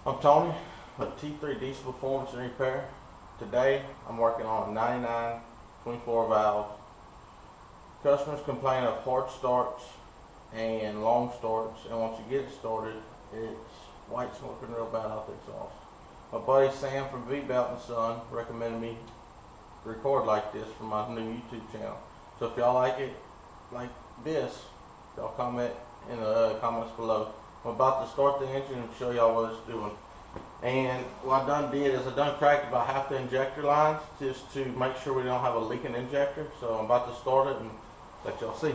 I'm Tony with T3 Diesel Performance and Repair. Today I'm working on a 99 24 valve. Customers complain of hard starts and long starts, and once you get it started, it's white smoking real bad out the exhaust. My buddy Sam from V-Belt and Son recommended me record like this for my new YouTube channel. So if y'all like it like this, y'all comment in the comments below. I'm about to start the engine and show y'all what it's doing. And what I done did is I done cracked about half the injector lines just to make sure we don't have a leaking injector. So I'm about to start it and let y'all see.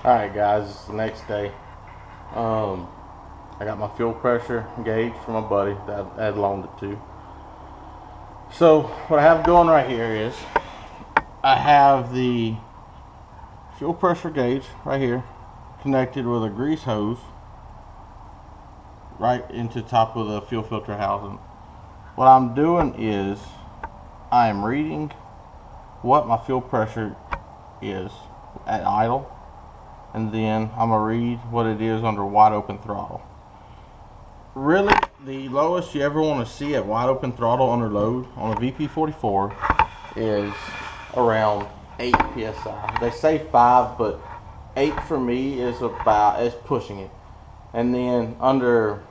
Alright guys, it's the next day. I got my fuel pressure gauge from my buddy that I had loaned it to. So what I have going right here is I have the fuel pressure gauge right here connected with a grease hose right into the top of the fuel filter housing. What I'm doing is I am reading what my fuel pressure is at idle, and then I'm gonna read what it is under wide open throttle. Really, the lowest you ever want to see at wide open throttle under load on a VP44 is around 8 psi. They say 5, but 8 for me is pushing it. And then under,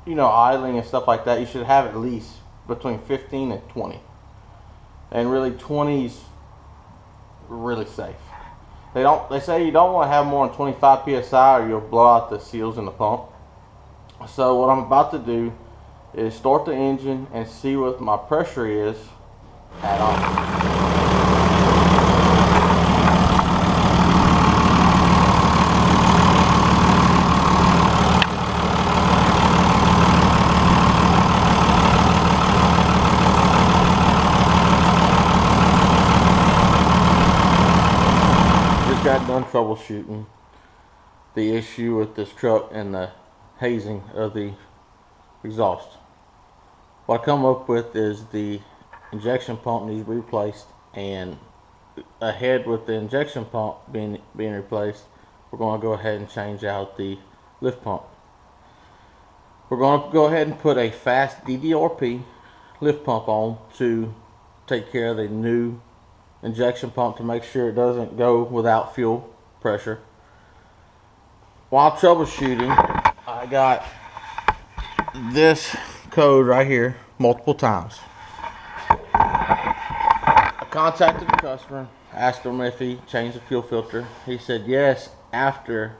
idling and stuff like that, you should have at least between 15 and 20. And really, 20's really safe. They say you don't want to have more than 25 psi or you'll blow out the seals in the pump. So what I'm about to do is start the engine and see what my pressure is at idle. Got done troubleshooting the issue with this truck and the hazing of the exhaust. What I come up with is the injection pump needs to be replaced, and ahead with the injection pump being replaced, we're going to go ahead and change out the lift pump. We're going to go ahead and put a fast DDRP lift pump on to take care of the new injection pump to make sure it doesn't go without fuel pressure. While troubleshooting, I got this code right here multiple times. I contacted the customer, asked him if he changed the fuel filter. He said yes after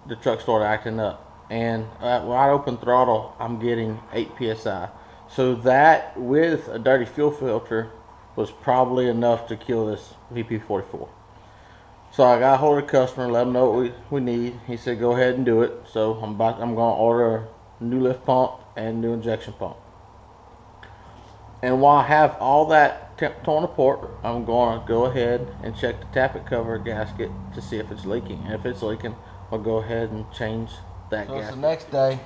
the truck started acting up, and at wide open throttle I'm getting 8 psi. So that with a dirty fuel filter was probably enough to kill this VP44. So I got a hold of the customer, let him know what we need. He said go ahead and do it. So I'm going to order a new lift pump and new injection pump. And while I have all that torn apart, I'm going to go ahead and check the tappet cover gasket to see if it's leaking. And if it's leaking, I'll go ahead and change that gasket. So the next day,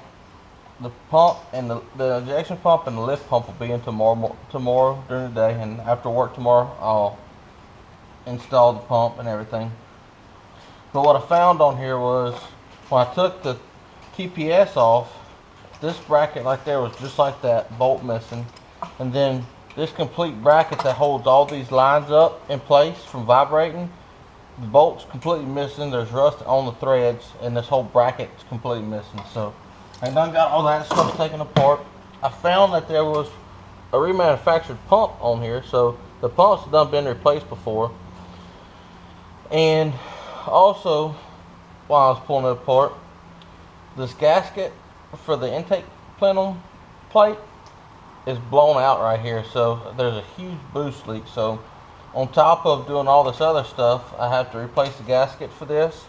the pump and the injection pump and the lift pump will be in tomorrow during the day, and after work tomorrow I'll install the pump and everything. But what I found on here was when I took the TPS off, this bracket right there was just like that, bolt missing, and then this complete bracket that holds all these lines up in place from vibrating, the bolt's completely missing. There's rust on the threads, and this whole bracket's completely missing. So I done got all that stuff taken apart. I found that there was a remanufactured pump on here, so the pump's done been replaced before. And also, while I was pulling it apart, this gasket for the intake plenum plate is blown out right here, so there's a huge boost leak. So on top of doing all this other stuff, I have to replace the gasket for this.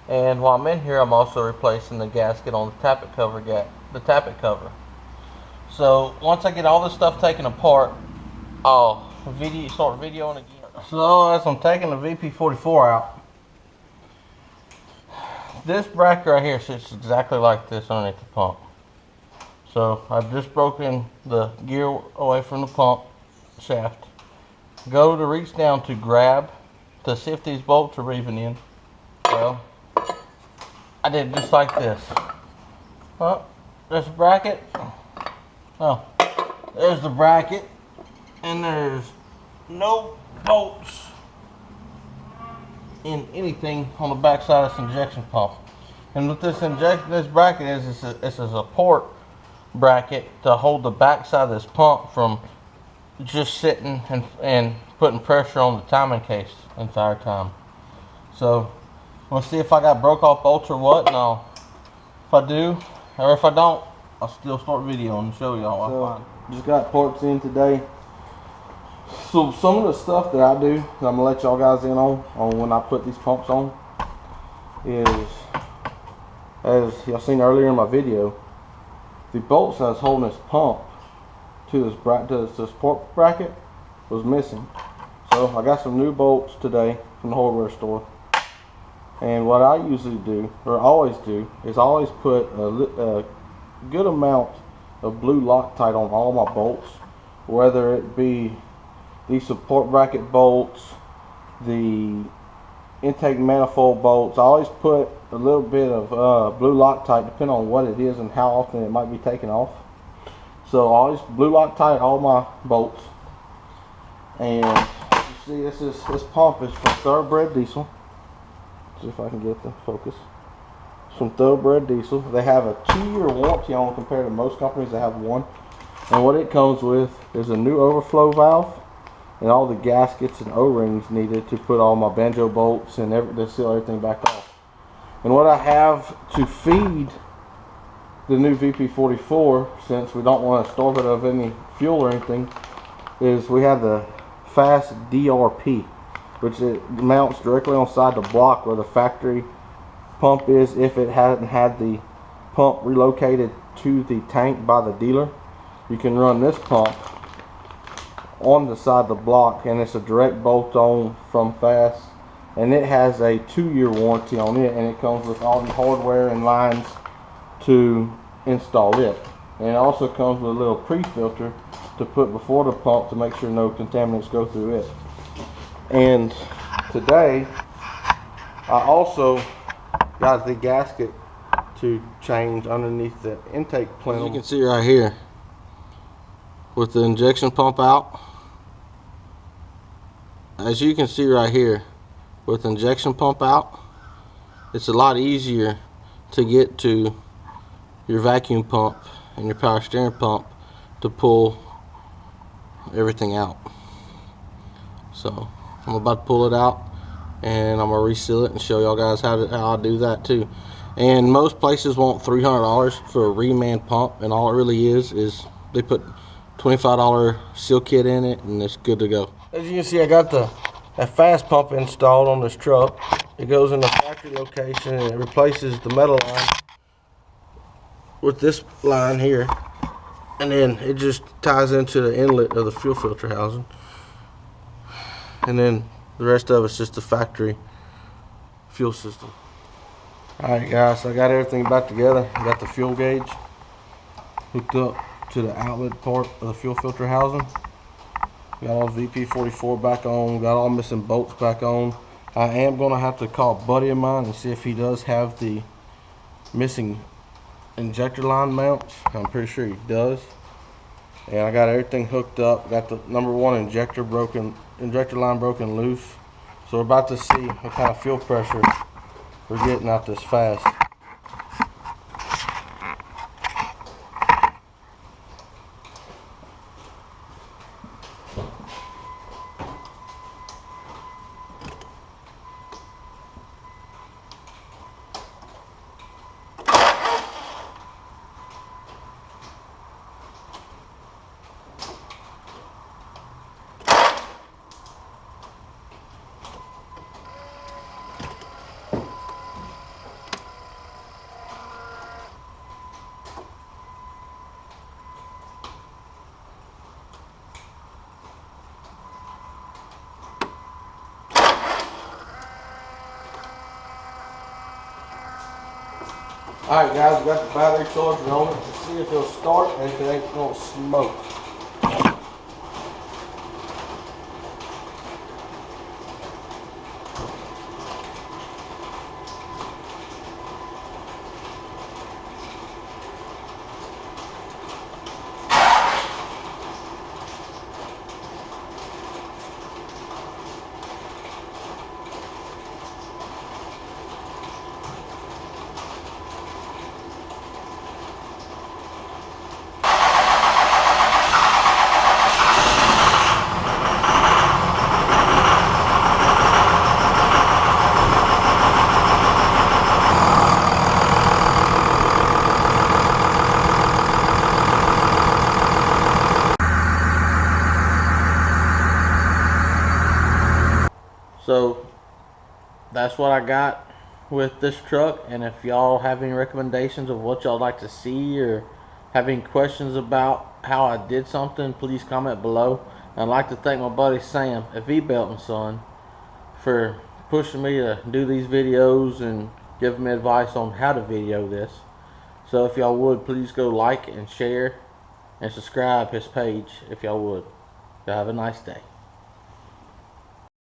And while I'm in here, I'm also replacing the gasket on the tappet cover the tappet cover. So once I get all this stuff taken apart, I'll start videoing again. So as I'm taking the VP44 out, this bracket right here sits exactly like this underneath the pump. So I've just broken the gear away from the pump shaft. Go to reach down to grab to see if these bolts are even in. Well, I did it just like this. Well, there's a bracket. Oh, there's the bracket, and there's no bolts in anything on the back side of this injection pump. And what this bracket is, it's a support bracket to hold the back side of this pump from just sitting and putting pressure on the timing case the entire time. So we'll see if I got broke off bolts or what, and if I do, or if I don't, I'll still start videoing and show y'all what I find. Just got parts in today. So some of the stuff that I do, that I'm gonna let y'all guys in on when I put these pumps on, is, as y'all seen earlier in my video, the bolts that was holding this pump to this support bracket was missing. So I got some new bolts today from the hardware store. And what I usually do, or always do, is I always put a good amount of blue Loctite on all my bolts, whether it be the support bracket bolts, the intake manifold bolts. I always put a little bit of blue Loctite, depending on what it is and how often it might be taken off. So I always blue Loctite all my bolts. And you see, this pump is from Thoroughbred Diesel. See if I can get the focus. It's from Thoroughbred Diesel. They have a 2-year warranty on compared to most companies that have 1. And what it comes with is a new overflow valve and all the gaskets and O-rings needed to put all my banjo bolts and to seal everything back off. And what I have to feed the new VP44, since we don't want to starve it of any fuel or anything, is we have the fast DRP, which it mounts directly on side the block where the factory pump is, if it hadn't had the pump relocated to the tank by the dealer. You can run this pump on the side of the block, and it's a direct bolt on from Fast, and it has a 2-year warranty on it, and it comes with all the hardware and lines to install it. And it also comes with a little pre-filter to put before the pump to make sure no contaminants go through it. And today I also got the gasket to change underneath the intake plenum. As you can see right here, with the injection pump out, it's a lot easier to get to your vacuum pump and your power steering pump to pull everything out. So I'm about to pull it out, and I'm gonna reseal it and show y'all guys how I do that too. And most places want $300 for a reman pump, and all it really is they put $25 seal kit in it, and it's good to go. As you can see, I got that fast pump installed on this truck. It goes in the factory location, and it replaces the metal line with this line here, and then it just ties into the inlet of the fuel filter housing, and then the rest of it's just the factory fuel system. Alright guys, so I got everything back together. I got the fuel gauge hooked up to the outlet part of the fuel filter housing. Got all VP44 back on, got all missing bolts back on. I am going to have to call a buddy of mine and see if he does have the missing injector line mounts. I'm pretty sure he does. And I got everything hooked up. Got the #1 injector line broken loose. So we're about to see what kind of fuel pressure we're getting out this fast. Alright guys, we got the battery charger on it to see if it'll start and if it ain't gonna smoke. So that's what I got with this truck, and if y'all have any recommendations of what y'all like to see or have any questions about how I did something, please comment below. And I'd like to thank my buddy Sam at V-Belt & Son for pushing me to do these videos and giving me advice on how to video this. So if y'all would, please go like and share and subscribe his page if y'all would. Y'all have a nice day.